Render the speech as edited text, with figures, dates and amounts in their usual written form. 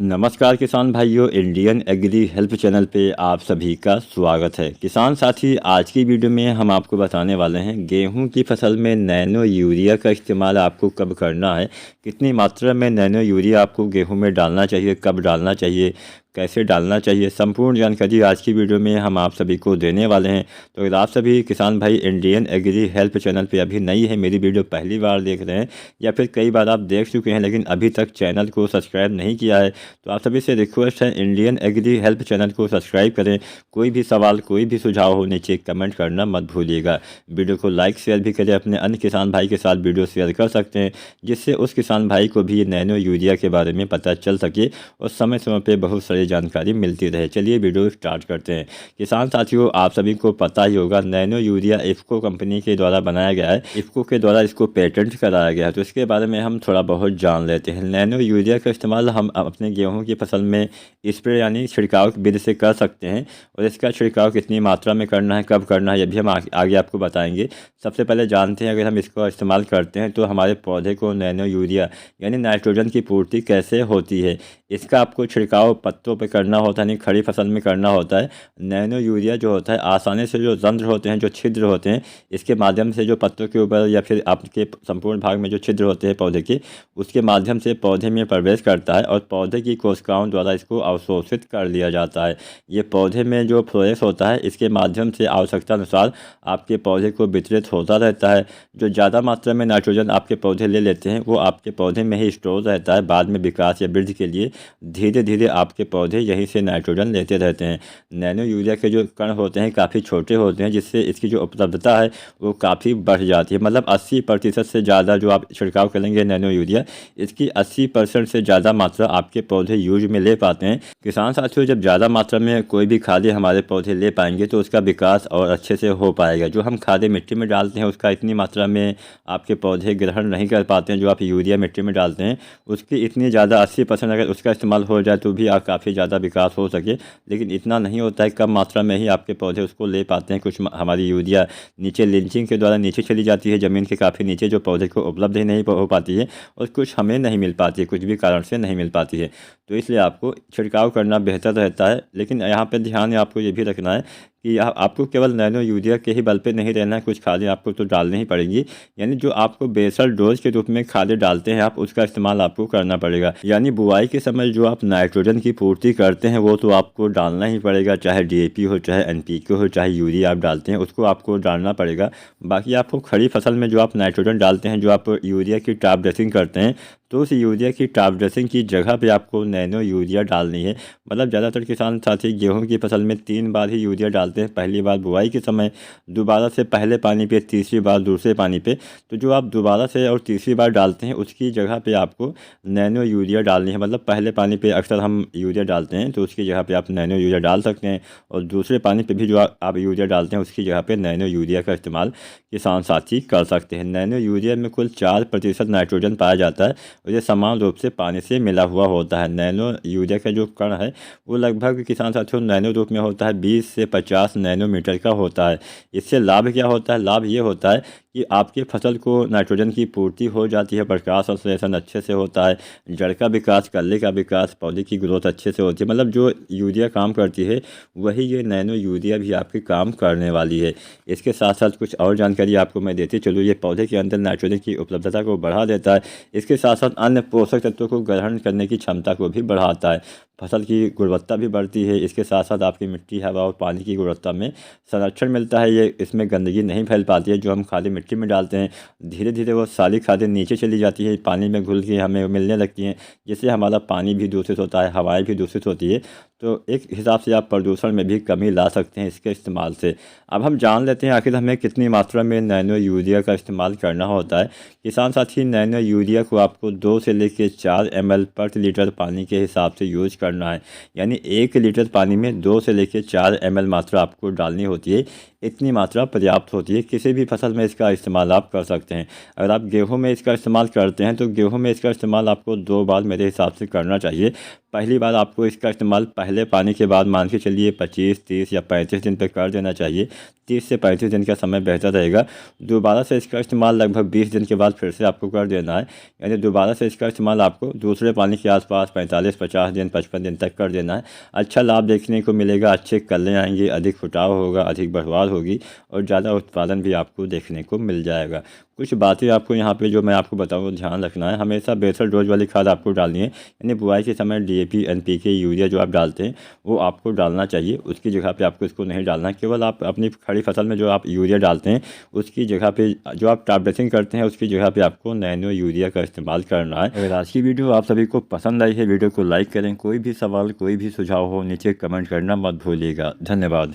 नमस्कार किसान भाइयों, इंडियन एग्री हेल्प चैनल पे आप सभी का स्वागत है। किसान साथी, आज की वीडियो में हम आपको बताने वाले हैं गेहूं की फसल में नैनो यूरिया का इस्तेमाल आपको कब करना है, कितनी मात्रा में नैनो यूरिया आपको गेहूं में डालना चाहिए, कब डालना चाहिए, कैसे डालना चाहिए, संपूर्ण जानकारी आज की वीडियो में हम आप सभी को देने वाले हैं। तो अगर आप सभी किसान भाई इंडियन एग्री हेल्प चैनल पे अभी नई है, मेरी वीडियो पहली बार देख रहे हैं या फिर कई बार आप देख चुके हैं लेकिन अभी तक चैनल को सब्सक्राइब नहीं किया है, तो आप सभी से रिक्वेस्ट है इंडियन एग्री हेल्प चैनल को सब्सक्राइब करें। कोई भी सवाल, कोई भी सुझाव हो नीचे कमेंट करना मत भूलिएगा। वीडियो को लाइक शेयर भी करें, अपने अन्य किसान भाई के साथ वीडियो शेयर कर सकते हैं जिससे उस किसान भाई को भी नैनो यूरिया के बारे में पता चल सके और समय समय पर बहुत सारी जानकारी मिलती रहे। चलिए वीडियो स्टार्ट करते हैं। किसान साथियों, आप सभी को पता ही होगा नैनो यूरिया इफ्को कंपनी के द्वारा बनाया गया है, इफ्को के द्वारा इसको पेटेंट कराया गया है। तो इसके बारे में हम थोड़ा बहुत जान लेते हैं। नैनो यूरिया का इस्तेमाल हम अपने गेहूं की फसल में स्प्रे यानी छिड़काव विधि से कर सकते हैं और इसका छिड़काव कितनी मात्रा में करना है, कब करना है, ये भी हम आगे आपको बताएंगे। सबसे पहले जानते हैं, अगर हम इसका इस्तेमाल करते हैं तो हमारे पौधे को नैनो यूरिया यानी नाइट्रोजन की पूर्ति कैसे होती है। इसका आपको छिड़काव पत्तों पे करना होता है, यानी खड़ी फसल में करना होता है। नैनो यूरिया जो होता है आसानी से जो रंध्र होते हैं, जो छिद्र होते हैं, इसके माध्यम से जो पत्तों के ऊपर या फिर आपके संपूर्ण भाग में जो छिद्र होते हैं पौधे के, उसके माध्यम से पौधे में प्रवेश करता है और पौधे की कोशिकाओं द्वारा इसको अवशोषित कर लिया जाता है। ये पौधे में जो फ्लोरेस होता है इसके माध्यम से आवश्यकता अनुसार आपके पौधे को वितरित होता रहता है। जो ज़्यादा मात्रा में नाइट्रोजन आपके पौधे ले लेते हैं वो आपके पौधे में ही स्टोर रहता है, बाद में विकास या वृद्धि के लिए धीरे धीरे आपके पौधे यहीं से नाइट्रोजन लेते रहते हैं। नैनो यूरिया के जो कण होते हैं काफ़ी छोटे होते हैं, जिससे इसकी जो उपलब्धता है वो काफ़ी बढ़ जाती है। मतलब 80% से ज़्यादा जो आप छिड़काव करेंगे नैनो यूरिया, इसकी 80% से ज़्यादा मात्रा आपके पौधे यूज में ले पाते हैं। किसान साथियों, जब ज़्यादा मात्रा में कोई भी खादें हमारे पौधे ले पाएंगे तो उसका विकास और अच्छे से हो पाएगा। जो हम खादें मिट्टी में डालते हैं उसका इतनी मात्रा में आपके पौधे ग्रहण नहीं कर पाते हैं। जो आप यूरिया मिट्टी में डालते हैं उसकी इतनी ज़्यादा 80% अगर उसका इस्तेमाल हो जाए तो भी आप काफ़ी ज़्यादा विकास हो सके, लेकिन इतना नहीं होता है। कम मात्रा में ही आपके पौधे उसको ले पाते हैं। कुछ हमारी यूरिया नीचे लिंचिंग के द्वारा नीचे चली जाती है, ज़मीन के काफ़ी नीचे, जो पौधे को उपलब्ध ही नहीं हो पाती है, और कुछ हमें नहीं मिल पाती है, कुछ भी कारण से नहीं मिल पाती है। तो इसलिए आपको छिड़काव करना बेहतर रहता है। लेकिन यहाँ पे ध्यान आपको ये भी रखना है कि आपको केवल नैनो यूरिया के ही बल पे नहीं रहना है, कुछ खादें आपको तो डालनी ही पड़ेंगी। यानी जो आपको बेसल डोज के रूप में खादें डालते हैं आप, उसका इस्तेमाल आपको करना पड़ेगा। यानी बुआई के समय जो आप नाइट्रोजन की पूर्ति करते हैं वो तो आपको डालना ही पड़ेगा, चाहे DAP हो, चाहे NPK हो, चाहे यूरिया आप डालते हैं उसको आपको डालना पड़ेगा। बाकी आपको खड़ी फसल में जो आप नाइट्रोजन डालते हैं, जो आप यूरिया की टॉप ड्रेसिंग करते हैं, तो उस यूरिया की टॉप ड्रेसिंग की जगह पे आपको नैनो यूरिया डालनी है। मतलब ज़्यादातर किसान साथी गेहूं की फसल में 3 बार ही यूरिया डालते हैं, पहली बार बुआई के समय, दोबारा से पहले पानी पे, तीसरी बार दूसरे पानी पे। तो जो आप दोबारा से और तीसरी बार डालते हैं उसकी जगह पे आपको नैनो यूरिया डालनी है। मतलब पहले पानी पे अक्सर हम यूरिया डालते हैं तो उसकी जगह पे आप नैनो यूरिया डाल सकते हैं, और दूसरे पानी पे भी जो आप यूरिया डालते हैं उसकी जगह पे नैनो यूरिया का इस्तेमाल किसान साथी कर सकते हैं। नैनो यूरिया में कुल 4% नाइट्रोजन पाया जाता है और ये समान रूप से पानी से मिला हुआ होता है। नैनो यूरिया का जो कण है वो लगभग किसान साथियों नैनो रूप में होता है, 20 से 50 नैनोमीटर का होता है। इससे लाभ क्या होता है? लाभ ये होता है कि आपके फसल को नाइट्रोजन की पूर्ति हो जाती है, प्रकाश संश्लेषण अच्छे से होता है, जड़ का विकास, कल्ले का विकास, पौधे की ग्रोथ अच्छे से होती है। मतलब जो यूरिया काम करती है वही ये नैनो यूरिया भी आपके काम करने वाली है। इसके साथ साथ कुछ और जानकारी आपको मैं देते चलूँ। ये पौधे के अंदर नाइट्रोजन की उपलब्धता को बढ़ा देता है, इसके साथ साथ अन्य पोषक तत्वों को ग्रहण करने की क्षमता को भी बढ़ाता है, फसल की गुणवत्ता भी बढ़ती है। इसके साथ साथ आपकी मिट्टी, हवा और पानी की गुणवत्ता में संरक्षण मिलता है। ये इसमें गंदगी नहीं फैल पाती है। जो हम खादें मिट्टी में डालते हैं धीरे धीरे वो सारी खादें नीचे चली जाती है, पानी में घुल के हमें मिलने लगती हैं, जिससे हमारा पानी भी दूषित होता है, हवाएं भी दूषित होती है। तो एक हिसाब से आप प्रदूषण में भी कमी ला सकते हैं इसके इस्तेमाल से। अब हम जान लेते हैं आखिर हमें कितनी मात्रा में नैनो यूरिया का इस्तेमाल करना होता है। किसान साथी, नैनो यूरिया को आपको 2 से लेकर 4 ml प्रति लीटर पानी के हिसाब से यूज करना है। यानी 1 लीटर पानी में 2 से लेकर 4 ml मात्रा आपको डालनी होती है। इतनी मात्रा पर्याप्त होती है। किसी भी फसल में इसका इस्तेमाल आप कर सकते हैं। अगर आप गेहूँ में इसका इस्तेमाल करते हैं तो गेहूँ में इसका इस्तेमाल आपको 2 बार मेरे हिसाब से करना चाहिए। पहली बार आपको इसका इस्तेमाल पहले पानी के बाद मान के चलिए 25, 30 या 35 दिन पे कर देना चाहिए। 30 से 35 दिन का समय बेहतर रहेगा। दोबारा से इसका इस्तेमाल लगभग 20 दिन के बाद फिर से आपको कर देना है। यानी दोबारा से इसका इस्तेमाल आपको दूसरे पानी के आसपास 45, 50 दिन, 55 दिन तक कर देना है। अच्छा लाभ देखने को मिलेगा, अच्छे कल्ले आएंगे, अधिक फुटाव होगा, अधिक बढ़वार होगी और ज़्यादा उत्पादन भी आपको देखने को मिल जाएगा। कुछ बातें आपको यहाँ पे जो मैं आपको बताऊँ ध्यान रखना है। हमेशा बेसल डोज वाली खाद आपको डालनी है। यानी बुआई के समय DAP, NPK, यूरिया जो आप डालते हैं वो आपको डालना चाहिए। उसकी जगह पे आपको इसको नहीं डालना। केवल आप अपनी खड़ी फसल में जो आप यूरिया डालते हैं उसकी जगह पे, जो आप टॉप ड्रेसिंग करते हैं उसकी जगह पे आपको नैनो यूरिया का इस्तेमाल करना है। अगर आज की वीडियो आप सभी को पसंद आई है, वीडियो को लाइक करें। कोई भी सवाल, कोई भी सुझाव हो नीचे कमेंट करना मत भूलिएगा। धन्यवाद।